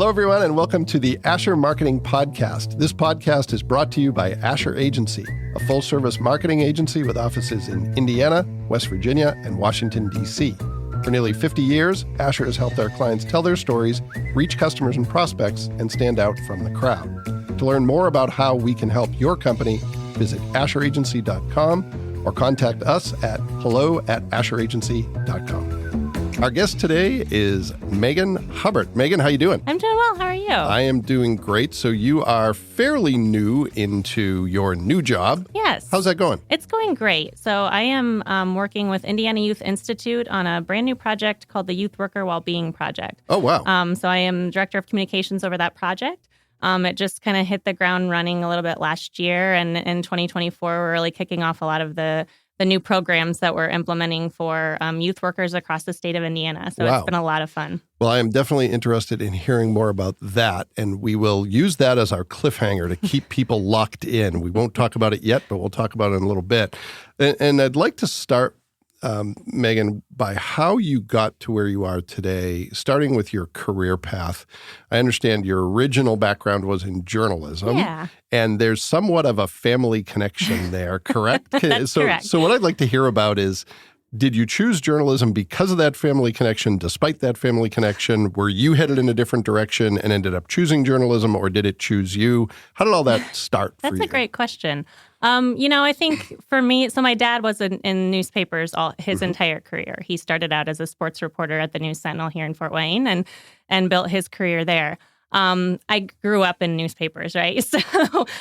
Hello, everyone, and welcome to the Asher Marketing Podcast. This podcast is brought to you by Asher Agency, a full-service marketing agency with offices in Indiana, West Virginia, and Washington, D.C. For nearly 50 years, Asher has helped our clients tell their stories, reach customers and prospects, and stand out from the crowd. To learn more about how we can help your company, visit asheragency.com or contact us at hello@asheragency.com. Our guest today is Megan Hubartt. Megan, how you doing? I'm doing well. How are you? I am doing great. So you are fairly new into your new job. Yes. How's that going? It's going great. So I am working with Indiana Youth Institute on a brand new project called the Youth Worker Wellbeing Project. Oh, wow. So I am Director of Communications over that project. It just kind of hit the ground running a little bit last year. And in 2024, we're really kicking off a lot of the new programs that we're implementing for youth workers across the state of Indiana. So It's been a lot of fun. Well, I am definitely interested in hearing more about that, and we will use that as our cliffhanger to keep people locked in. We won't talk about it yet, but we'll talk about it in a little bit. And I'd like to start, Megan, by how you got to where you are today, starting with your career path. I understand your original background was in journalism. Yeah. And there's somewhat of a family connection there, correct? That's correct. So what I'd like to hear about is, did you choose journalism because of that family connection? Despite that family connection, were you headed in a different direction and ended up choosing journalism, or did it choose you? How did all that start for you? That's a great question. I think for me, so my dad was in newspapers his entire career. He started out as a sports reporter at the News Sentinel here in Fort Wayne and built his career there. I grew up in newspapers, right? So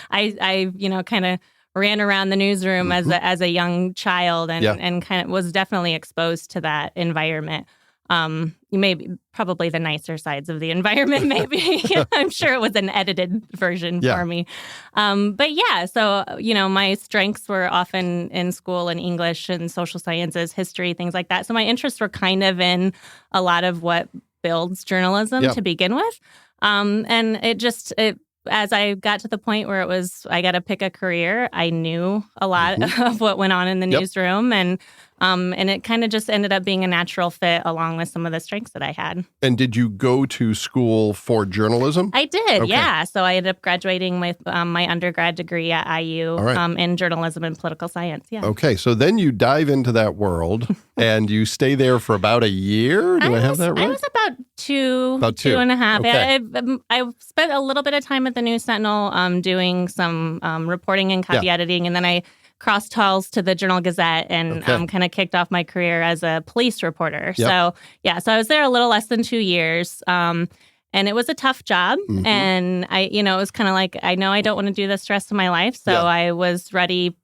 I kind of ran around the newsroom as a young child and kind of was definitely exposed to that environment. Probably the nicer sides of the environment, maybe. I'm sure it was an edited version for me. So my strengths were often in school in English and social sciences, history, things like that. So my interests were kind of in a lot of what builds journalism to begin with. And as I got to the point where it was, I got to pick a career, I knew a lot of what went on in the newsroom, and it kind of just ended up being a natural fit along with some of the strengths that I had. And did you go to school for journalism? I did, yeah. So I ended up graduating with my undergrad degree at IU in journalism and political science. Yeah. Okay, so then you dive into that world and you stay there for about a year. Do I have that right? I was about two and a half. Okay. I spent a little bit of time at the News Sentinel doing some reporting and copy editing, and then I crossed halls to the Journal-Gazette and kind of kicked off my career as a police reporter. Yep. So I was there a little less than 2 years. And it was a tough job. And it was kind of like, I know I don't want to do this the rest of my life. So I was ready,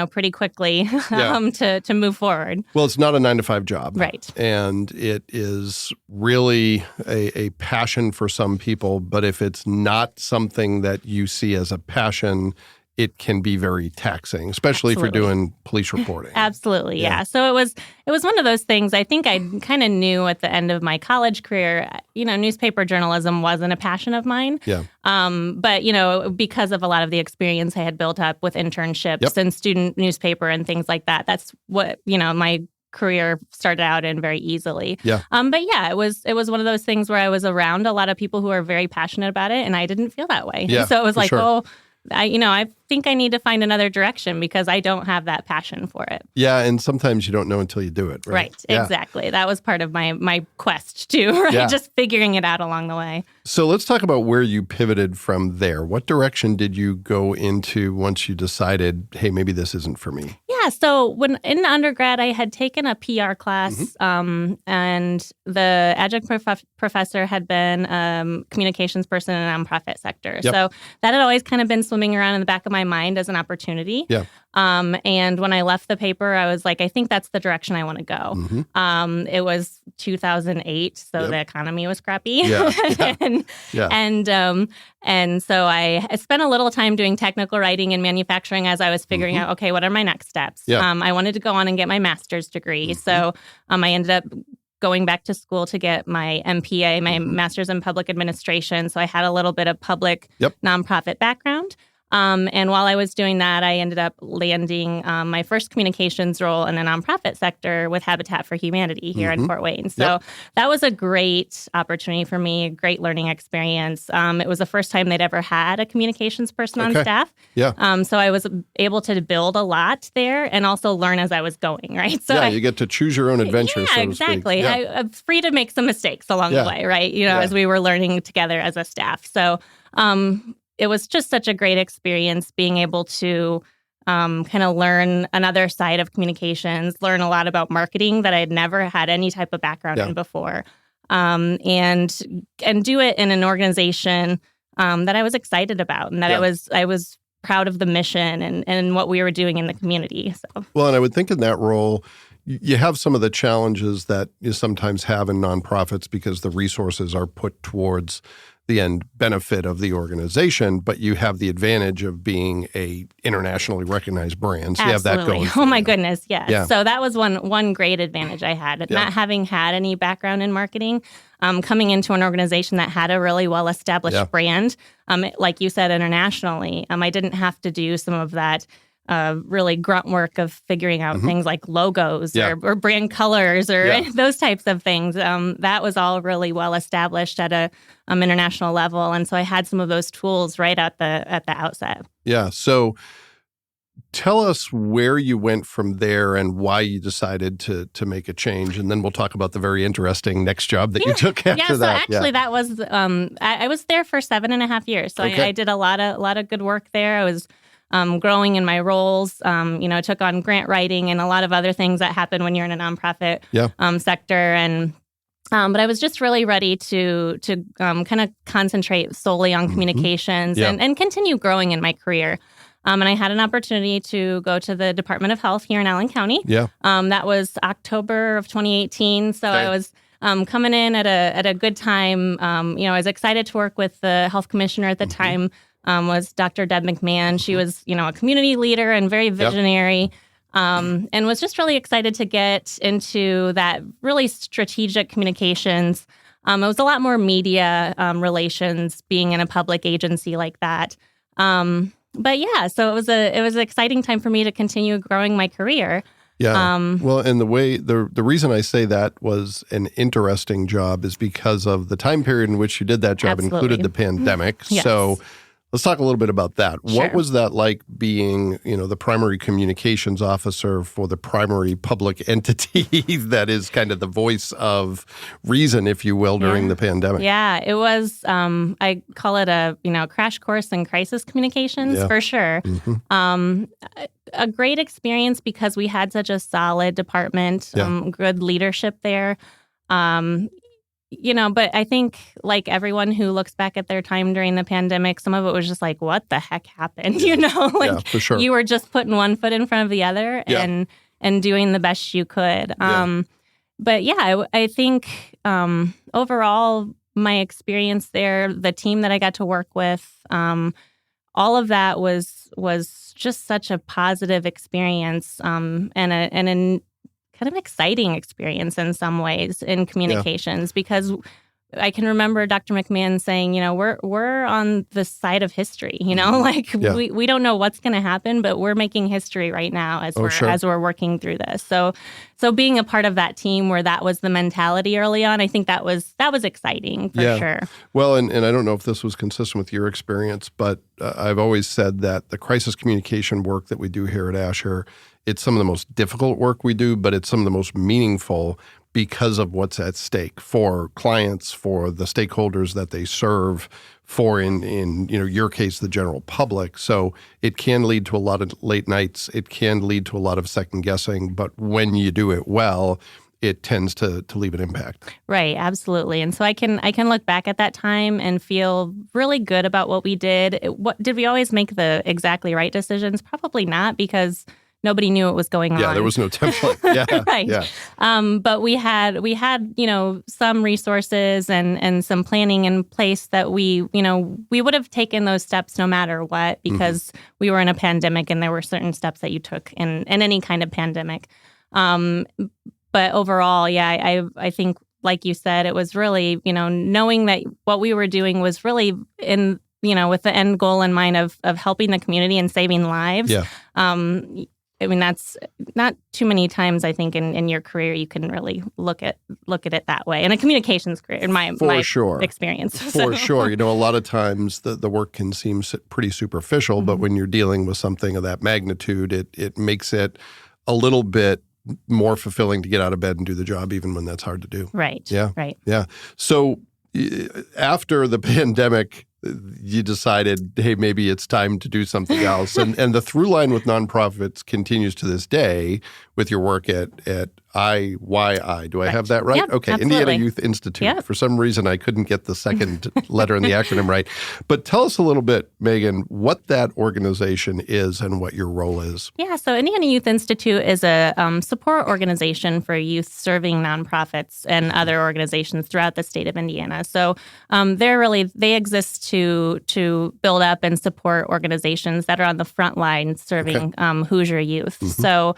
pretty quickly to move forward. Well, it's not a 9-to-5 job. Right. And it is really a passion for some people. But if it's not something that you see as a passion, it can be very taxing, especially if you're doing police reporting. Absolutely, yeah. So it was one of those things. I think I kind of knew at the end of my college career, newspaper journalism wasn't a passion of mine. Yeah. But because of a lot of the experience I had built up with internships and student newspaper and things like that, that's what my career started out in very easily. Yeah. It was one of those things where I was around a lot of people who are very passionate about it, and I didn't feel that way. Yeah, so it was like, sure. I think I need to find another direction because I don't have that passion for it. Yeah, and sometimes you don't know until you do it, right? Right, exactly. That was part of my quest too, right? Yeah. Just figuring it out along the way. So let's talk about where you pivoted from there. What direction did you go into once you decided, hey, maybe this isn't for me? Yeah, so when in undergrad, I had taken a PR class, and the adjunct professor had been communications person in the nonprofit sector. Yep. So that had always kind of been swimming around in the back of my mind as an opportunity. Yeah. And when I left the paper, I was like, I think that's the direction I want to go. It was 2008, so the economy was crappy. Yeah. And so I spent a little time doing technical writing and manufacturing as I was figuring out, okay, what are my next steps? Yeah. I wanted to go on and get my master's degree. So I ended up going back to school to get my MPA, my master's in public administration. So I had a little bit of public nonprofit background. And while I was doing that, I ended up landing my first communications role in the nonprofit sector with Habitat for Humanity here in Fort Wayne. So that was a great opportunity for me, a great learning experience. It was the first time they'd ever had a communications person on staff. So I was able to build a lot there and also learn as I was going, right? So you get to choose your own adventure, so to exactly. speak. I was free to make some mistakes along the way, right? As we were learning together as a staff. So it was just such a great experience being able to kind of learn another side of communications, learn a lot about marketing that I'd never had any type of background in before, and do it in an organization that I was excited about and that I was proud of the mission and what we were doing in the community. So. Well, and I would think in that role, you have some of the challenges that you sometimes have in nonprofits because the resources are put towards the end benefit of the organization, but you have the advantage of being a internationally recognized brand. So you have that going. Oh my goodness, yes. Yeah. So that was one great advantage I had. Not having had any background in marketing, coming into an organization that had a really well-established brand, like you said, internationally. I didn't have to do some of that really grunt work of figuring out things like logos or brand colors or those types of things. That was all really well established at a international level, and so I had some of those tools right at the outset. Yeah. So tell us where you went from there and why you decided to make a change, and then we'll talk about the very interesting next job that you took after that. So actually, that was I was there for 7.5 years, so I did a lot of good work there. I was growing in my roles, took on grant writing and a lot of other things that happen when you're in a nonprofit sector. And but I was just really ready to kind of concentrate solely on communications and continue growing in my career. And I had an opportunity to go to the Department of Health here in Allen County. That was October of 2018. So I was coming in at a good time. I was excited to work with the health commissioner at the time. Was Dr. Deb McMahon. She was, a community leader and very visionary, and was just really excited to get into that really strategic communications. It was a lot more media relations being in a public agency like that. But yeah, so it was an exciting time for me to continue growing my career. Yeah. Well, and the reason I say that was an interesting job is because of the time period in which you did that job included the pandemic. Yes. So let's talk a little bit about that. Sure. What was that like being, the primary communications officer for the primary public entity that is kind of the voice of reason, if you will, during the pandemic? Yeah, it was, I call it a, crash course in crisis communications for sure. A great experience because we had such a solid department, good leadership there. But I think like everyone who looks back at their time during the pandemic, some of it was just like, what the heck happened? For sure. You were just putting one foot in front of the other and doing the best you could. But I think overall, my experience there, the team that I got to work with, all of that was just such a positive experience and an kind of exciting experience in some ways in communications because I can remember Dr. McMahon saying, we're on the side of history, we don't know what's going to happen, but we're making history right now as we're working through this. So being a part of that team where that was the mentality early on, I think that was exciting for sure. Well, and I don't know if this was consistent with your experience, but I've always said that the crisis communication work that we do here at Asher, it's some of the most difficult work we do, but it's some of the most meaningful because of what's at stake for clients, for the stakeholders that they serve, for in your case, the general public. So it can lead to a lot of late nights. It can lead to a lot of second guessing. But when you do it well, it tends to leave an impact. Right, absolutely. And so I can look back at that time and feel really good about what we did. Did we always make the exactly right decisions? Probably not, because nobody knew what was going on. Yeah, there was no template. Yeah, right. Yeah. But we had some resources and some planning in place that we would have taken those steps no matter what, because we were in a pandemic and there were certain steps that you took in any kind of pandemic. But overall, I think, like you said, it was really, knowing that what we were doing was really in with the end goal in mind of helping the community and saving lives. Yeah. I mean, that's not too many times, I think, in your career you can really look at it that way. In a communications career, in my experience. For sure. A lot of times the work can seem pretty superficial, but when you're dealing with something of that magnitude, it makes it a little bit more fulfilling to get out of bed and do the job, even when that's hard to do. Right. Yeah. Right. Yeah. So after the pandemic, you decided, hey, maybe it's time to do something else. And the through line with nonprofits continues to this day with your work at IYI. Do I have that right? Yep, okay. absolutely. Indiana Youth Institute. Yep. For some reason, I couldn't get the second letter in the acronym right. But tell us a little bit, Megan, what that organization is and what your role is. Yeah, so Indiana Youth Institute is a support organization for youth serving nonprofits and other organizations throughout the state of Indiana. So they exist to build up and support organizations that are on the front line serving Hoosier youth. Mm-hmm. So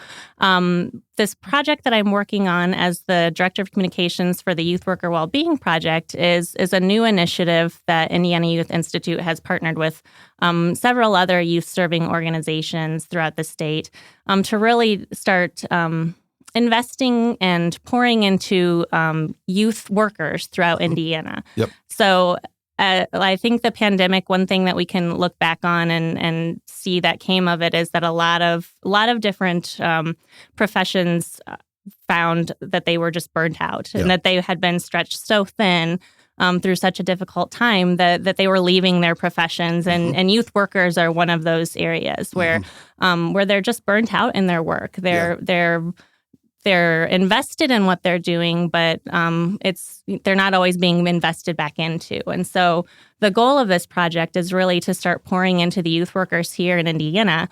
this project that I'm working on as the Director of Communications for the Youth Worker Wellbeing Project is a new initiative that Indiana Youth Institute has partnered with several other youth-serving organizations throughout the state to really start investing and pouring into youth workers throughout Indiana. Yep. So I think the pandemic, one thing that we can look back on and see that came of it is that a lot of different professions found that they were just burnt out and that they had been stretched so thin through such a difficult time that they were leaving their professions. And youth workers are one of those areas where they're just burnt out in their work. They're invested in what they're doing, but they're not always being invested back into. And so the goal of this project is really to start pouring into the youth workers here in Indiana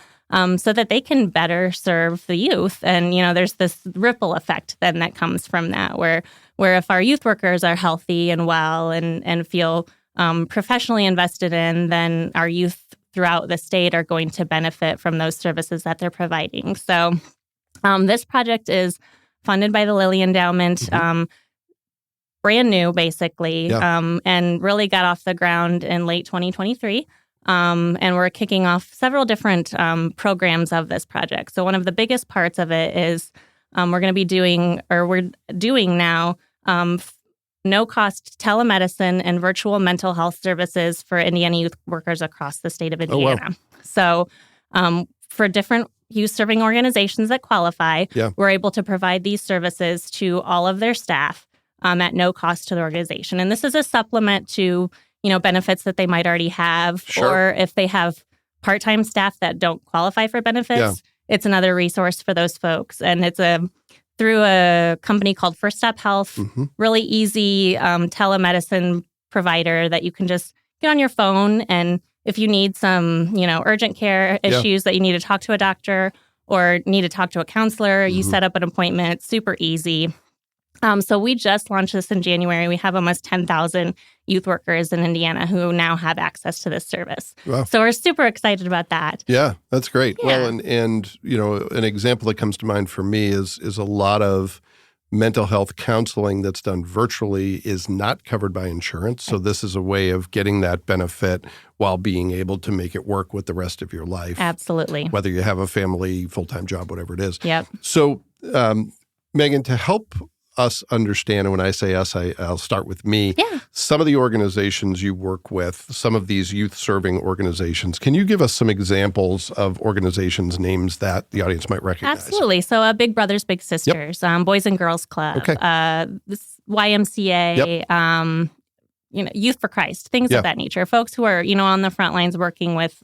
so that they can better serve the youth. And, there's this ripple effect then that comes from that, where if our youth workers are healthy and well and feel professionally invested in, then our youth throughout the state are going to benefit from those services that they're providing. So this project is funded by the Lilly Endowment, brand new, basically, and really got off the ground in late 2023. And we're kicking off several different programs of this project. So one of the biggest parts of it is we're doing now no-cost telemedicine and virtual mental health services for Indiana youth workers across the state of Indiana. So for different youth-serving organizations that qualify, we're able to provide these services to all of their staff at no cost to the organization. And this is a supplement to, benefits that they might already have, or if they have part-time staff that don't qualify for benefits, it's another resource for those folks. And it's through a company called First Step Health, really easy telemedicine provider that you can just get on your phone, and if you need some, urgent care issues that you need to talk to a doctor or need to talk to a counselor, you set up an appointment. It's super easy. So we just launched this in January. We have almost 10,000 youth workers in Indiana who now have access to this service. Wow. So we're super excited about that. Yeah, that's great. Yeah. Well, and an example that comes to mind for me is a lot of mental health counseling that's done virtually is not covered by insurance. So this is a way of getting that benefit while being able to make it work with the rest of your life. Absolutely. Whether you have a family, full-time job, whatever it is. Yep. So, Megan, to help us understand, and when I say us, I'll start with me. Yeah. Some of the organizations you work with, some of these youth-serving organizations, can you give us some examples of organizations' names that the audience might recognize? Absolutely. So Big Brothers, Big Sisters, Boys and Girls Club, this YMCA, Youth for Christ, things of that nature. Folks who are, on the front lines working with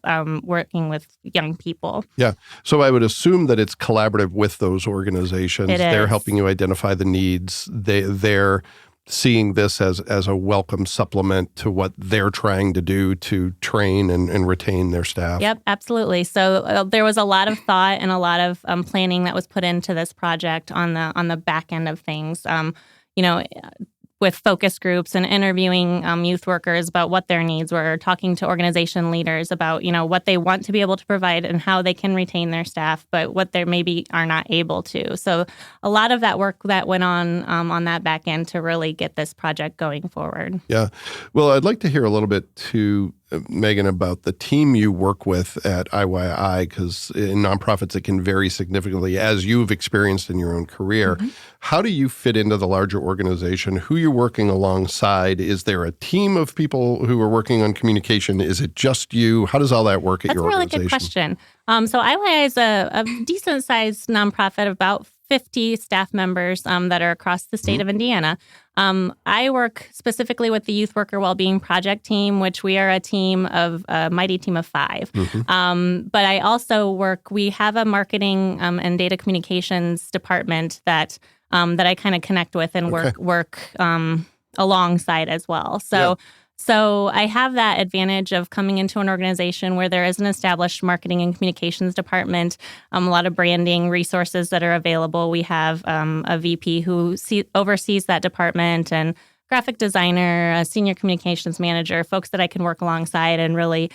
young people. Yeah. So I would assume that it's collaborative with those organizations. They're is. helping you identify the needs. They're seeing this as a welcome supplement to what they're trying to do to train and retain their staff. Yep, absolutely. So there was a lot of thought and a lot of planning that was put into this project on the back end of things. With focus groups and interviewing youth workers about what their needs were, talking to organization leaders about, what they want to be able to provide and how they can retain their staff, but what they maybe are not able to. So a lot of that work that went on that back end to really get this project going forward. Yeah. Well, I'd like to hear a little bit too, Megan, about the team you work with at IYI, because in nonprofits it can vary significantly, as you've experienced in your own career. Mm-hmm. How do you fit into the larger organization? Who you're working alongside? Is there a team of people who are working on communication? Is it just you? How does all that work at your organization? That's a really good question. So IYI is a decent-sized nonprofit, about 50 staff members that are across the state of Indiana. I work specifically with the Youth Worker Wellbeing Project team, which we are a mighty team of 5. Mm-hmm. But I also we have a marketing and data communications department that I kind of connect with and work alongside as well. So I have that advantage of coming into an organization where there is an established marketing and communications department, a lot of branding resources that are available. We have a VP who oversees that department, and graphic designer, a senior communications manager, folks that I can work alongside and really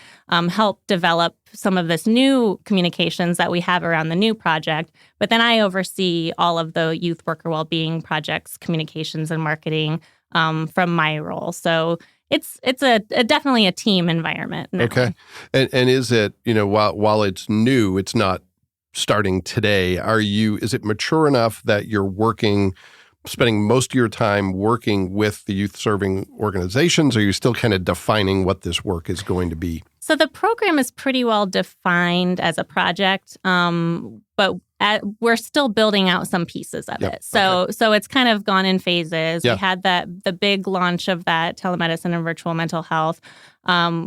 help develop some of this new communications that we have around the new project. But then I oversee all of the Youth Worker Wellbeing Project's communications and marketing from my role. So it's definitely a team environment. Okay. And is it, while it's new, it's not starting today, is it mature enough that you're spending most of your time working with the youth serving organizations? Or are you still kind of defining what this work is going to be? So the program is pretty well defined as a project, but we're still building out some pieces of it. So it's kind of gone in phases. We had the big launch of that telemedicine and virtual mental health.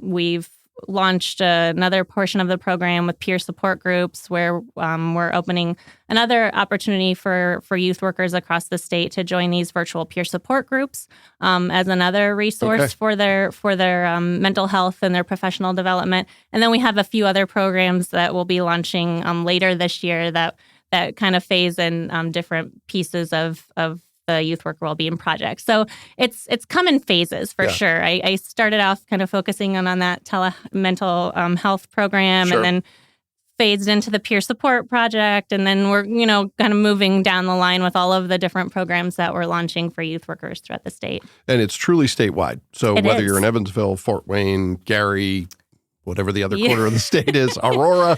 We've launched another portion of the program with peer support groups, where we're opening another opportunity for youth workers across the state to join these virtual peer support groups as another resource for their mental health and their professional development. And then we have a few other programs that we'll be launching later this year that kind of phase in different pieces of the Youth Worker Wellbeing Project. So it's come in phases for sure. I started off kind of focusing on that mental health program, and then phased into the peer support project. And then we're, kind of moving down the line with all of the different programs that we're launching for youth workers throughout the state. And it's truly statewide. So whether you're in Evansville, Fort Wayne, Gary, whatever the other corner of the state is, Aurora,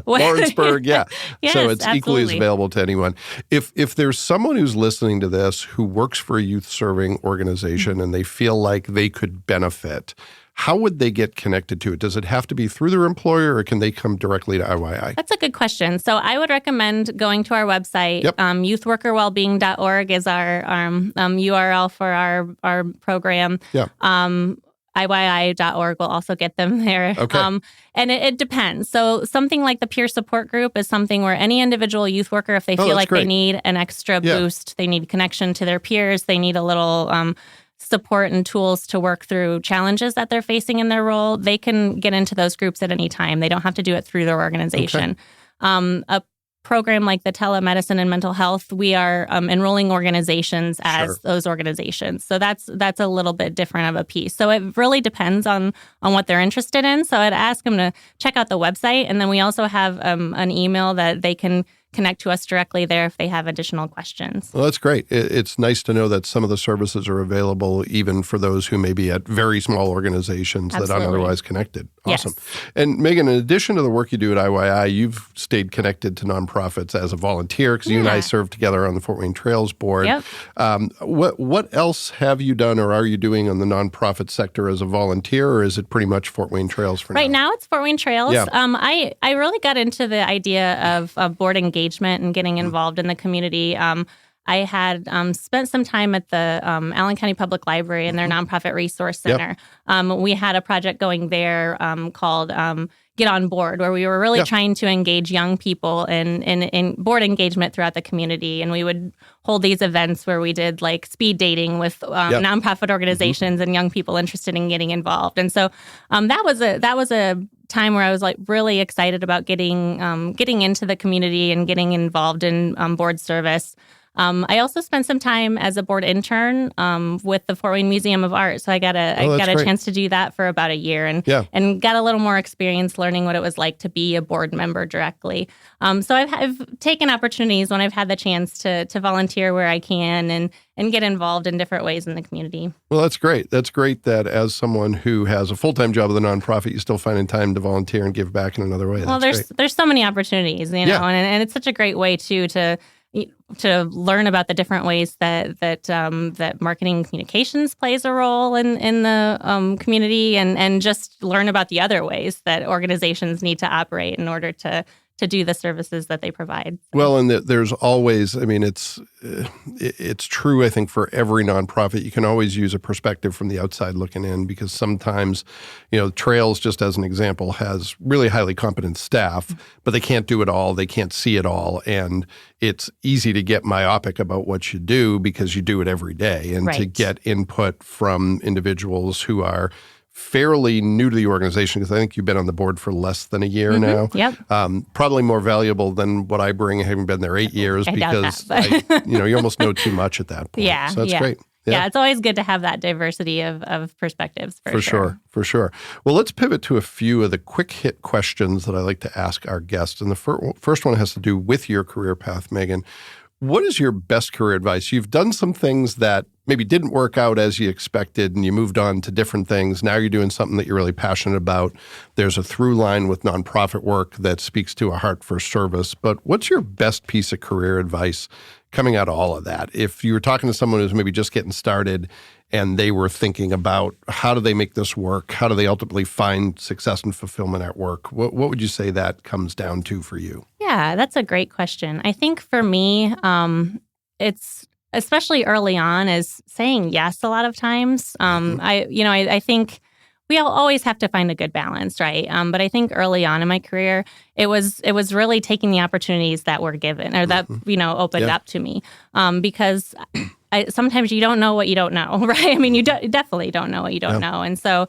Lawrenceburg, Yes, so it's absolutely. Equally as available to anyone. If there's someone who's listening to this who works for a youth serving organization and they feel like they could benefit, how would they get connected to it? Does it have to be through their employer, or can they come directly to IYI? That's a good question. So I would recommend going to our website. Youthworkerwellbeing.org is our URL for our program. IYI.org will also get them there. Okay. And it depends. So something like the peer support group is something where any individual youth worker, if they feel like they need an extra boost, they need connection to their peers, they need a little support and tools to work through challenges that they're facing in their role, they can get into those groups at any time. They don't have to do it through their organization. A program like the telemedicine and mental health, we are enrolling organizations as those organizations. So that's a little bit different of a piece. So it really depends on what they're interested in. So I'd ask them to check out the website. And then we also have an email that they can connect to us directly there if they have additional questions. Well, that's great. It's nice to know that some of the services are available even for those who may be at very small organizations that aren't otherwise connected. Awesome. Yes. And Megan, in addition to the work you do at IYI, you've stayed connected to nonprofits as a volunteer, because you and I served together on the Fort Wayne Trails Board. What else have you done or are you doing on the nonprofit sector as a volunteer, or is it pretty much Fort Wayne Trails for now? Right now it's Fort Wayne Trails. I really got into the idea of board engagement and getting involved in the community. I had spent some time at the Allen County Public Library and their nonprofit resource center. We had a project going there called Get On Board, where we were really trying to engage young people in board engagement throughout the community. And we would hold these events where we did like speed dating with nonprofit organizations and young people interested in getting involved. And so that was a time where I was like really excited about getting into the community and getting involved in board service. I also spent some time as a board intern with the Fort Wayne Museum of Art. So I got a chance to do that for about a year and got a little more experience learning what it was like to be a board member directly. So I've taken opportunities when I've had the chance to volunteer where I can and get involved in different ways in the community. Well, that's great. That's great that as someone who has a full-time job with a nonprofit, you still finding time to volunteer and give back in another way. Well, there's so many opportunities, and it's such a great way too to learn about the different ways that marketing communications plays a role in the community, and just learn about the other ways that organizations need to operate in order to do the services that they provide. Well, and there's always, it's true, I think, for every nonprofit. You can always use a perspective from the outside looking in, because sometimes, Trails, just as an example, has really highly competent staff, but they can't do it all. They can't see it all. And it's easy to get myopic about what you do because you do it every day. And to get input from individuals who are fairly new to the organization, because I think you've been on the board for less than a year now. Yep. Probably more valuable than what I bring, having been there 8 years, because you almost know too much at that point. Yeah, so that's great. Yeah, it's always good to have that diversity of perspectives. For sure. Well, let's pivot to a few of the quick hit questions that I like to ask our guests. And the first one has to do with your career path, Megan. What is your best career advice? You've done some things that maybe didn't work out as you expected, and you moved on to different things. Now you're doing something that you're really passionate about. There's a through line with nonprofit work that speaks to a heart for service. But what's your best piece of career advice coming out of all of that? If you were talking to someone who's maybe just getting started and they were thinking about how do they make this work? How do they ultimately find success and fulfillment at work? What would you say that comes down to for you? Yeah, that's a great question. I think for me, it's especially early on is saying yes a lot of times. I think we always have to find a good balance, right? But I think early on in my career, it was really taking the opportunities that were given or that opened up to me, because sometimes you don't know what you don't know, right? I mean, you definitely don't know what you don't know, and so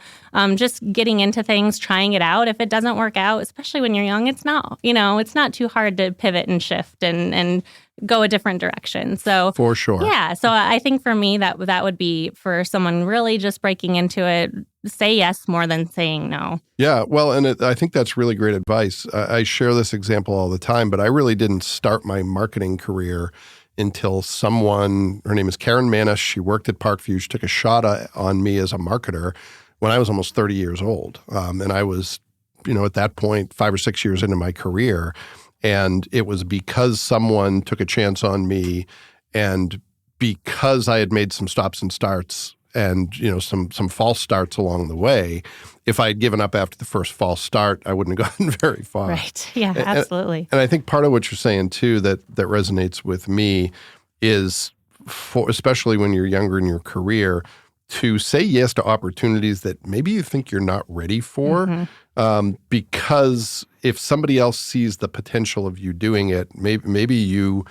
just getting into things, trying it out. If it doesn't work out, especially when you're young, it's not too hard to pivot and shift and go a different direction. So for sure, yeah. So I think for me that would be for someone really just breaking into it. Say yes more than saying no. Yeah, well, and I think that's really great advice. I share this example all the time, but I really didn't start my marketing career until her name is Karen Manis. She worked at Parkview. She took a shot on me as a marketer when I was almost 30 years old. And I was, at that point, 5 or 6 years into my career. And it was because someone took a chance on me, and because I had made some stops and starts and, some false starts along the way. If I had given up after the first false start, I wouldn't have gotten very far. Right. Yeah, absolutely. And I think part of what you're saying too that resonates with me is, especially when you're younger in your career, to say yes to opportunities that maybe you think you're not ready for, because if somebody else sees the potential of you doing it, maybe you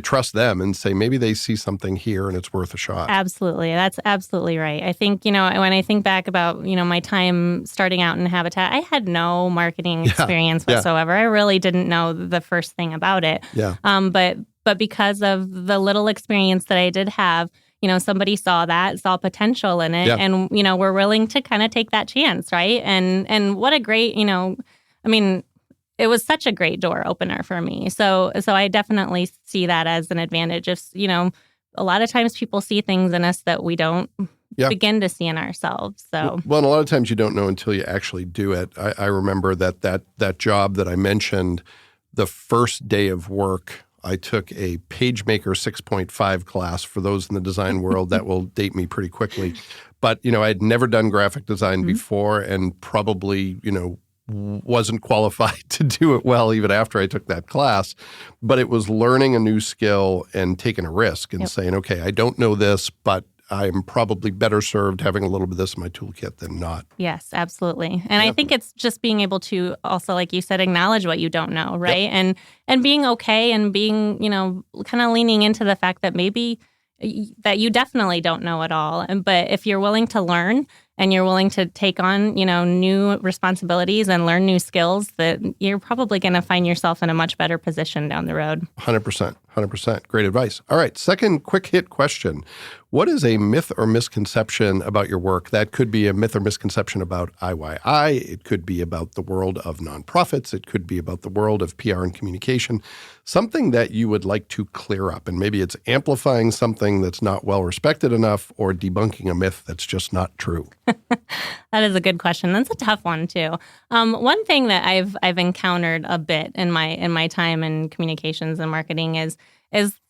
trust them and say, maybe they see something here and it's worth a shot. Absolutely. That's absolutely right. I think, when I think back about, my time starting out in Habitat, I had no marketing experience whatsoever. I really didn't know the first thing about it. Yeah. But because of the little experience that I did have, somebody saw potential in it, and, we're willing to kind of take that chance, right? And what a great, it was such a great door opener for me. So I definitely see that as an advantage. If, a lot of times people see things in us that we don't begin to see in ourselves. So well, and a lot of times you don't know until you actually do it. I remember that job that I mentioned, the first day of work, I took a PageMaker 6.5 class. For those in the design world, that will date me pretty quickly. But, I had never done graphic design before, and probably, wasn't qualified to do it well even after I took that class. But it was learning a new skill and taking a risk and saying, okay, I don't know this, but I'm probably better served having a little bit of this in my toolkit than not. Yes, absolutely. And I think it's just being able to also, like you said, acknowledge what you don't know, right? And being okay and being, kind of leaning into the fact that maybe that you definitely don't know it all. But if you're willing to learn and you're willing to take on, new responsibilities and learn new skills, that you're probably going to find yourself in a much better position down the road. 100%. 100%. Great advice. All right. Second quick hit question. What is a myth or misconception about your work? That could be a myth or misconception about IYI. It could be about the world of nonprofits. It could be about the world of PR and communication. Something that you would like to clear up. And maybe it's amplifying something that's not well respected enough or debunking a myth that's just not true. That is a good question. That's a tough one too. One thing that I've encountered a bit in my time in communications and marketing is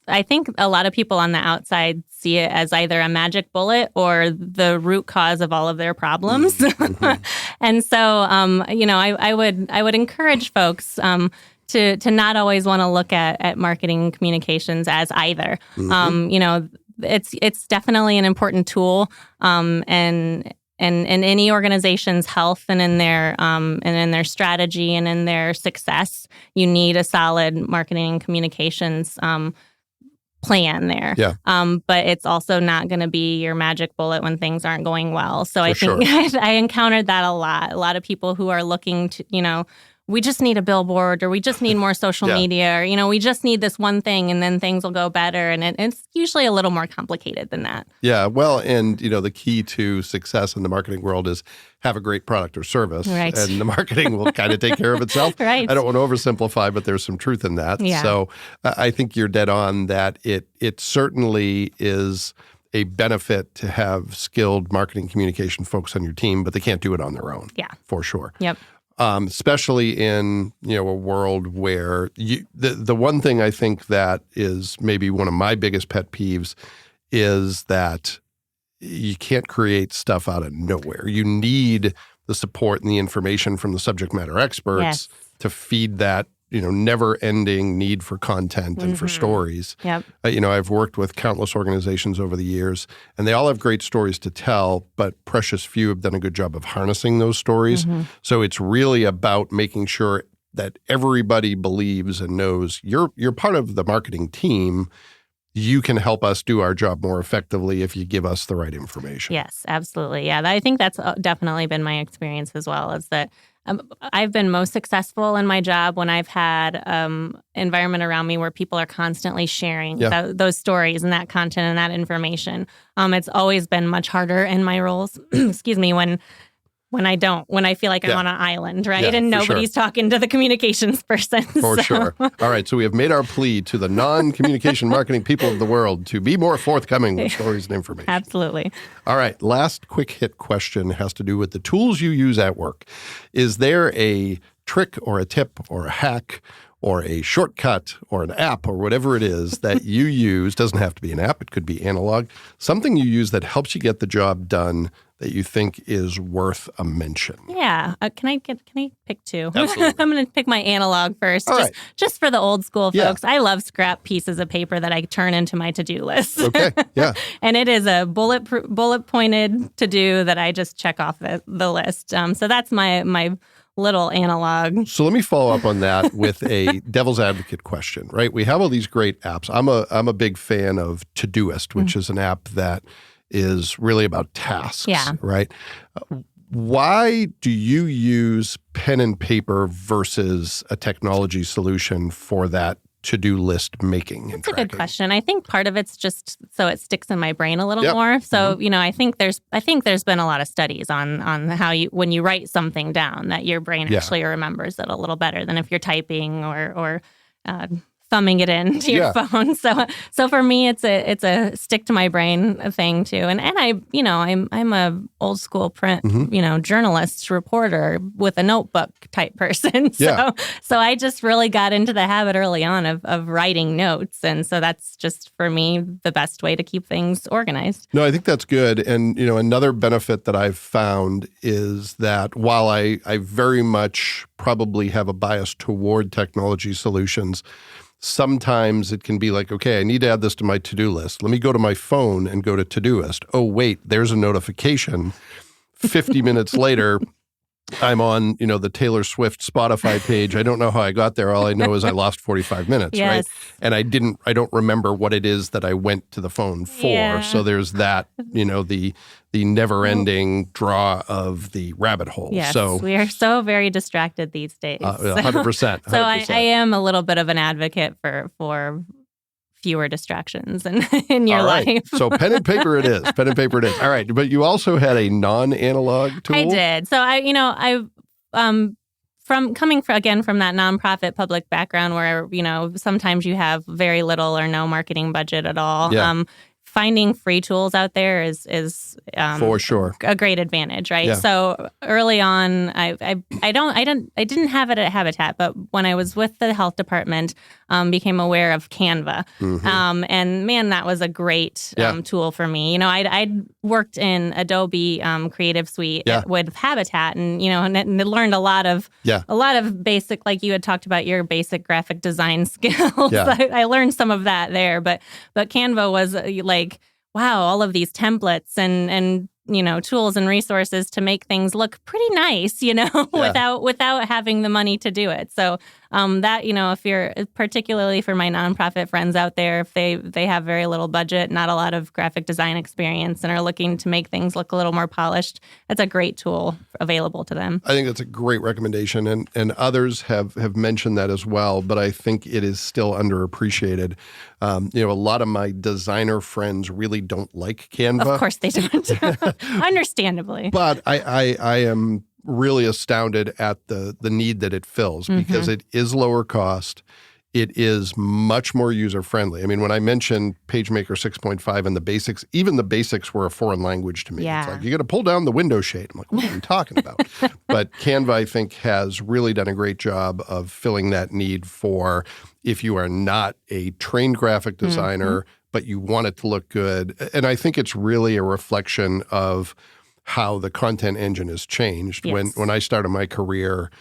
I think a lot of people on the outside see it as either a magic bullet or the root cause of all of their problems. Mm-hmm. And so, I would encourage folks to not always want to look at marketing communications as either. Mm-hmm. It's definitely an important tool, and in any organization's health and in their strategy and in their success, you need a solid marketing and communications plan there. Yeah. But it's also not going to be your magic bullet when things aren't going well. So I think sure. I encountered that a lot. A lot of people who are looking to, we just need a billboard, or we just need more social media, or, we just need this one thing and then things will go better. And it's usually a little more complicated than that. Yeah. Well, and, the key to success in the marketing world is have a great product or service. Right. And the marketing will kind of take care of itself. Right. I don't want to oversimplify, but there's some truth in that. Yeah. So I think you're dead on that it certainly is a benefit to have skilled marketing communication folks on your team, but they can't do it on their own. Yeah. For sure. Yep. Especially in a world where the one thing I think that is maybe one of my biggest pet peeves is that you can't create stuff out of nowhere. You need the support and the information from the subject matter experts to feed that never-ending need for content and for stories. Yep. I've worked with countless organizations over the years, and they all have great stories to tell, but precious few have done a good job of harnessing those stories. Mm-hmm. So it's really about making sure that everybody believes and knows you're part of the marketing team. You can help us do our job more effectively if you give us the right information. Yes, absolutely. Yeah, I think that's definitely been my experience as well, is that I've been most successful in my job when I've had environment around me where people are constantly sharing those stories and that content and that information. It's always been much harder in my roles, excuse me, when I feel like I'm on an island, right? And nobody's talking to the communications person. For sure. All right. So we have made our plea to the non-communication marketing people of the world to be more forthcoming with stories and information. Absolutely. All right. Last quick hit question has to do with the tools you use at work. Is there a trick or a tip or a hack or a shortcut or an app or whatever it is that you use? Doesn't have to be an app. It could be analog. Something you use that helps you get the job done that you think is worth a mention. Yeah. Can I pick two? Absolutely. I'm going to pick my analog first, just for the old school folks. I love scrap pieces of paper that I turn into my to-do list. Okay. Yeah. And it is a bullet pointed to-do that I just check off the list. So that's my little analog. So let me follow up on that with a devil's advocate question, right? We have all these great apps. I'm a big fan of Todoist, which is an app that is really about tasks, right? Why do you use pen and paper versus a technology solution for that to-do list making and tracking? That's a good question. I think part of it's just so it sticks in my brain a little more. So, I think there's been a lot of studies on how when you write something down, that your brain actually remembers it a little better than if you're typing or thumbing it into your phone. So for me, it's a stick to my brain thing too. And I'm a old school print, journalist, reporter with a notebook type person. So I just really got into the habit early on of writing notes. And so that's just for me the best way to keep things organized. No, I think that's good. And, another benefit that I've found is that while I very much probably have a bias toward technology solutions, sometimes it can be like, okay, I need to add this to my to-do list. Let me go to my phone and go to Todoist. Oh, wait, there's a notification. 50 minutes later, I'm on, the Taylor Swift Spotify page. I don't know how I got there. All I know is I lost 45 minutes, yes. right? And I don't remember what it is that I went to the phone for. Yeah. So there's that, the never-ending draw of the rabbit hole. Yes, so we are so very distracted these days. 100%. So I am a little bit of an advocate for fewer distractions in your life. So pen and paper it is. Pen and paper it is. All right. But you also had a non-analog tool? I did. So from that nonprofit public background where, sometimes you have very little or no marketing budget at all. Yeah. Finding free tools out there is for sure a great advantage, right? Yeah. So early on, I didn't have it at Habitat, but when I was with the health department, became aware of Canva, and man, that was a great tool for me. I'd worked in Adobe Creative Suite with Habitat, and and learned a lot of basic, like you had talked about your basic graphic design skills. Yeah. I learned some of that there, but Canva was wow, all of these templates and tools and resources to make things look pretty nice, without having the money to do it. So that, if you're, particularly for my nonprofit friends out there, if they have very little budget, not a lot of graphic design experience, and are looking to make things look a little more polished, that's a great tool available to them. I think that's a great recommendation, and others have mentioned that as well, but I think it is still underappreciated. A lot of my designer friends really don't like Canva. Of course they don't. Understandably. But I am really astounded at the need that it fills, because it is lower cost. It is much more user-friendly. I mean, when I mentioned PageMaker 6.5 and the basics, even the basics were a foreign language to me. Yeah. It's like, you got to pull down the window shade. I'm like, what are you talking about? But Canva, I think, has really done a great job of filling that need for if you are not a trained graphic designer, but you want it to look good. And I think it's really a reflection of how the content engine has changed. Yes. When I started my career,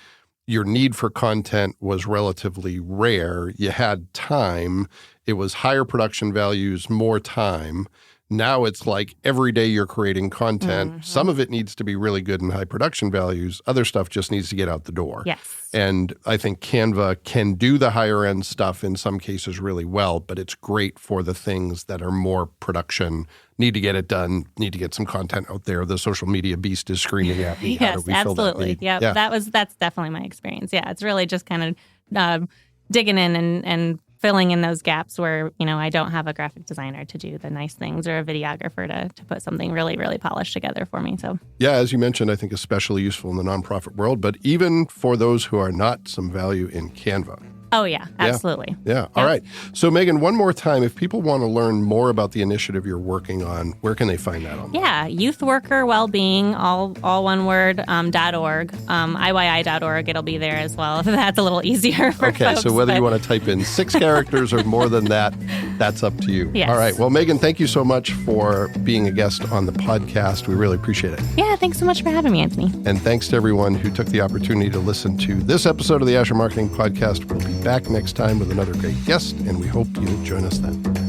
your need for content was relatively rare. You had time. It was higher production values, more time. Now it's like every day you're creating content. Some of it needs to be really good and high production values. Other stuff just needs to get out the door. Yes. And I think Canva can do the higher end stuff in some cases really well, but it's great for the things that are more production, need to get it done, need to get some content out there. The social media beast is screaming at me. How Yes, do we fill that absolutely. need? Yeah, that's definitely my experience. Yeah, it's really just kind of digging in and filling in those gaps where, I don't have a graphic designer to do the nice things or a videographer to put something really, really polished together for me. So yeah, as you mentioned, I think especially useful in the nonprofit world, but even for those who are not, some value in Canva. Oh, yeah, absolutely. Yeah. All right. So, Megan, one more time, if people want to learn more about the initiative you're working on, where can they find that online? Yeah, Youth Worker Wellbeing, all one word, .org, IYI.org. It'll be there as well. That's a little easier for folks. Okay, so whether you want to type in 6 characters or more than that, that's up to you. Yes. All right. Well, Megan, thank you so much for being a guest on the podcast. We really appreciate it. Yeah, thanks so much for having me, Anthony. And thanks to everyone who took the opportunity to listen to this episode of the Asher Marketing Podcast. We'll be back next time with another great guest, and we hope you'll join us then.